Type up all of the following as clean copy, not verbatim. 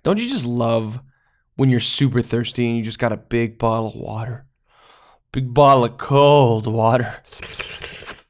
Don't you just love when you're super thirsty and you just got a big bottle of water? Big bottle of cold water.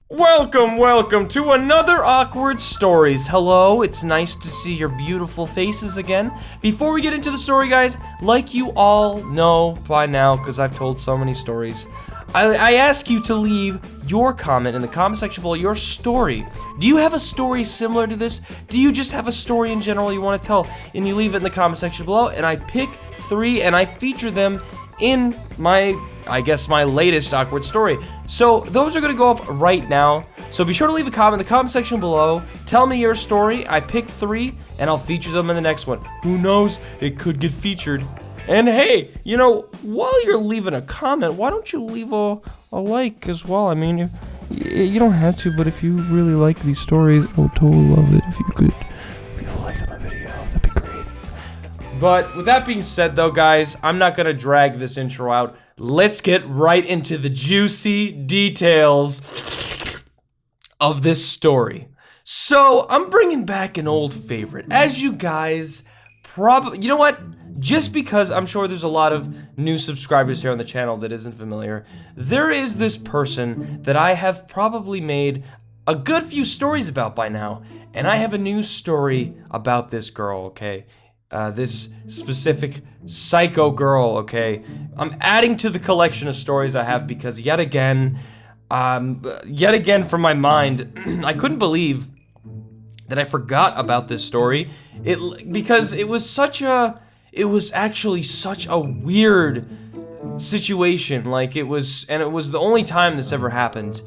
Welcome to another Awkward Stories. Hello, it's nice to see your beautiful faces again. Before we get into the story, guys, like you all know by now, because I've told so many stories, I ask you to leave your comment in the comment section below, your story. Do you have a story similar to this? Do you just have a story in general you want to tell? And you leave it in the comment section below, and I pick 3 and I feature them in my latest awkward story. So those are gonna go up right now. So be sure to leave a comment in the comment section below. Tell me your story. I pick 3 and I'll feature them in the next one. Who knows? It could get featured. And hey, you know, while you're leaving a comment, why don't you leave a like as well? I mean, you don't have to, but if you really like these stories, I would totally love it if you could leave a like on the video. That'd be great. But with that being said, though, guys, I'm not gonna drag this intro out. Let's get right into the juicy details of this story. So, I'm bringing back an old favorite. As you guys probably, you know what? Just because I'm sure there's a lot of new subscribers here on the channel that isn't familiar, there is this person that I have probably made a good few stories about by now, and I have a new story about this girl, okay? This specific psycho girl, okay? I'm adding to the collection of stories I have because yet again from my mind, I couldn't believe that I forgot about this story. Because it was actually such a weird situation. Like it was the only time this ever happened.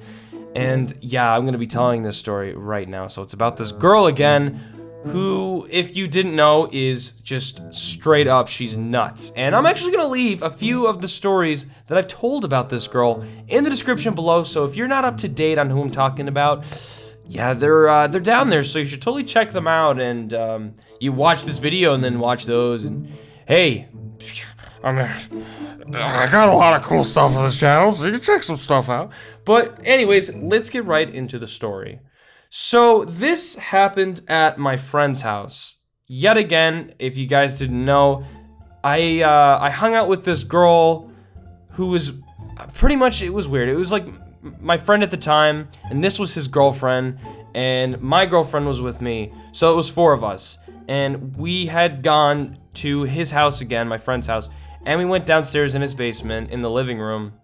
And yeah, I'm gonna be telling this story right now. So it's about this girl again, who, if you didn't know, is just straight up, she's nuts. And I'm actually gonna leave a few of the stories that I've told about this girl in the description below, so if you're not up to date on who I'm talking about, yeah, they're down there, so you should totally check them out, and you watch this video and then watch those, and hey, I got a lot of cool stuff on this channel, so you can check some stuff out. But anyways, let's get right into the story. So this happened at my friend's house. Yet again, if you guys didn't know, I hung out with this girl who was pretty much, it was weird. It was like my friend at the time, and this was his girlfriend, and my girlfriend was with me. So it was 4 of us, and we had gone to his house again, my friend's house, and we went downstairs in his basement in the living room,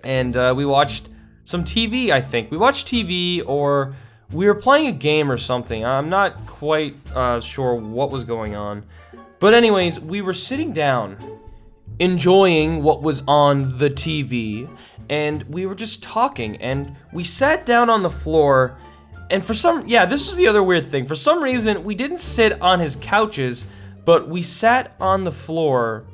and we watched some TV, I think. We watched TV, or we were playing a game or something. I'm not quite sure what was going on. But anyways, we were sitting down, enjoying what was on the TV, and we were just talking, and we sat down on the floor, and this was the other weird thing. For some reason, we didn't sit on his couches, but we sat on the floor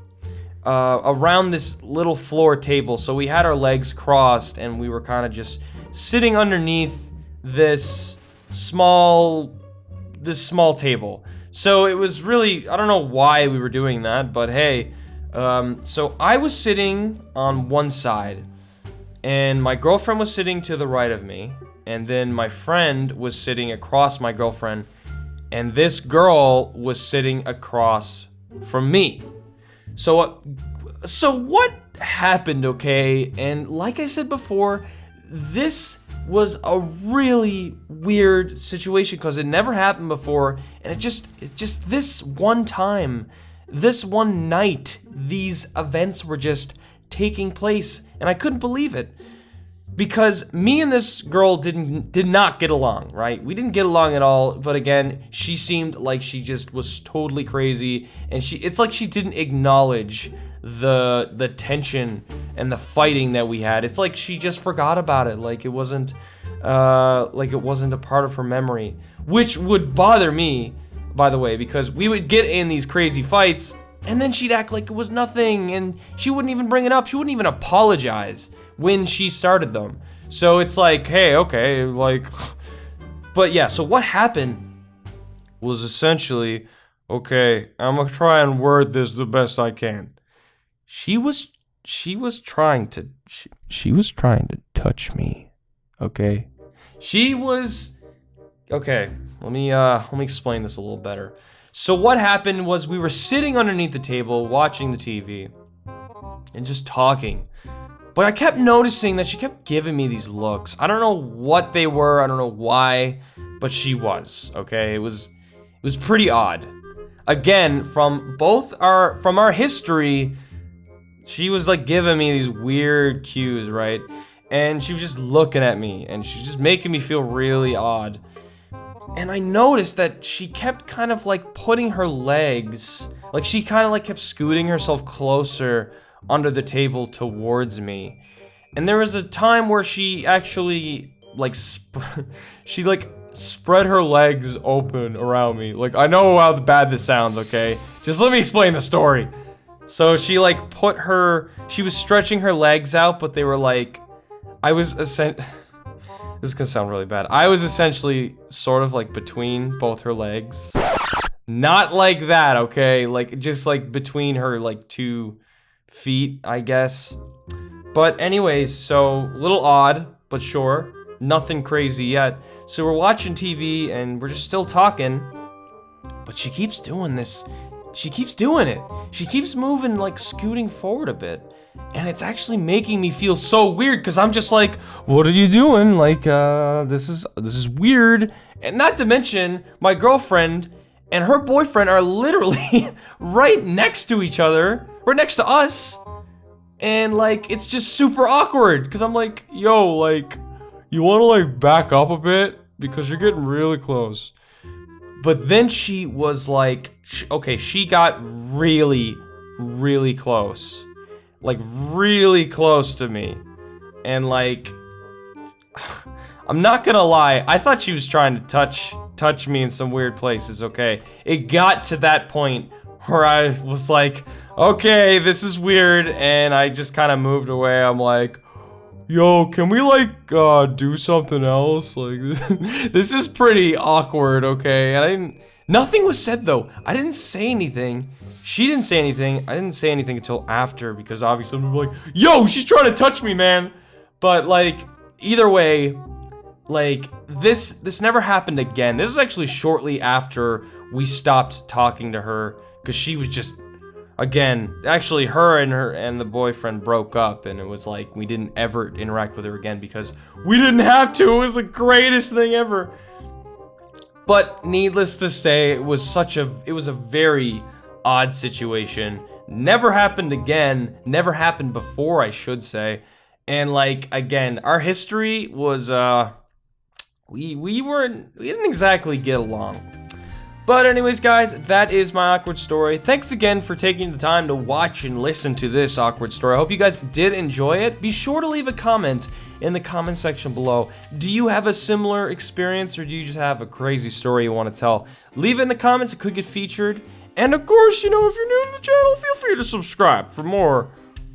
around this little floor table. So we had our legs crossed, and we were kind of just sitting underneath this small table. So it was really, I don't know why we were doing that, but hey, so I was sitting on one side, and my girlfriend was sitting to the right of me, and then my friend was sitting across my girlfriend, and this girl was sitting across from me. So what happened, okay? And like I said before, this was a really weird situation because it never happened before, and it just this one time, this one night, these events were just taking place, and I couldn't believe it. Because me and this girl did not get along, right? We didn't get along at all, but again, she seemed like she just was totally crazy, and it's like she didn't acknowledge the tension and the fighting that we had. It's like she just forgot about it, like it wasn't a part of her memory, which would bother me, by the way, because we would get in these crazy fights, and then she'd act like it was nothing, and she wouldn't even bring it up. She wouldn't even apologize when she started them. So it's like, hey, okay, like, but yeah, so what happened was essentially, okay, I'm gonna try and word this the best I can. She was trying to touch me, okay? Okay, let me explain this a little better. So what happened was we were sitting underneath the table watching the TV and just talking. But I kept noticing that she kept giving me these looks. I don't know what they were, I don't know why, but she was, okay? It was pretty odd. Again, from our history, she was like giving me these weird cues, right? And she was just looking at me and she was just making me feel really odd. And I noticed that she kept kind of like putting her legs, like she kind of like kept scooting herself closer under the table towards me. And there was a time where she actually like she like spread her legs open around me. Like, I know how bad this sounds, okay? Just let me explain the story. So she like she was stretching her legs out, but they were like, this is gonna sound really bad. I was essentially sort of like between both her legs. Not like that, okay? Like, just like between her like 2 feet, I guess. But anyways, so a little odd, but sure. Nothing crazy yet. So we're watching TV and we're just still talking. But she keeps doing this. She keeps doing it. She keeps moving, like scooting forward a bit. And it's actually making me feel so weird because I'm just like, what are you doing? Like, this is weird. And not to mention, my girlfriend and her boyfriend are literally right next to each other. Right next to us. And like, it's just super awkward because I'm like, yo, like, you want to like back up a bit because you're getting really close. But then she was like, okay, she got really, really close. Like, really close to me. And like, I'm not gonna lie, I thought she was trying to touch me in some weird places, okay? It got to that point where I was like, okay, this is weird, and I just kind of moved away. I'm like, yo, can we like do something else? Like, this is pretty awkward, okay? And nothing was said though. I didn't say anything. She didn't say anything. I didn't say anything until after because obviously I'm like, yo, she's trying to touch me, man. But like, either way, like this never happened again. This was actually shortly after we stopped talking to her because she was just, again, actually her and the boyfriend broke up, and it was like we didn't ever interact with her again because we didn't have to. It was the greatest thing ever. But needless to say, it was a very odd situation. Never happened again. Never happened before, I should say. And like, again, our history was we didn't exactly get along. But anyways, guys, that is my awkward story. Thanks again for taking the time to watch and listen to this awkward story. I hope you guys did enjoy it. Be sure to leave a comment in the comment section below. Do you have a similar experience, or do you just have a crazy story you want to tell? Leave it in the comments. It could get featured. And of course, you know, if you're new to the channel, feel free to subscribe for more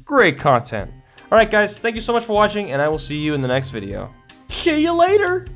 great content. Alright guys, thank you so much for watching, and I will see you in the next video. See you later!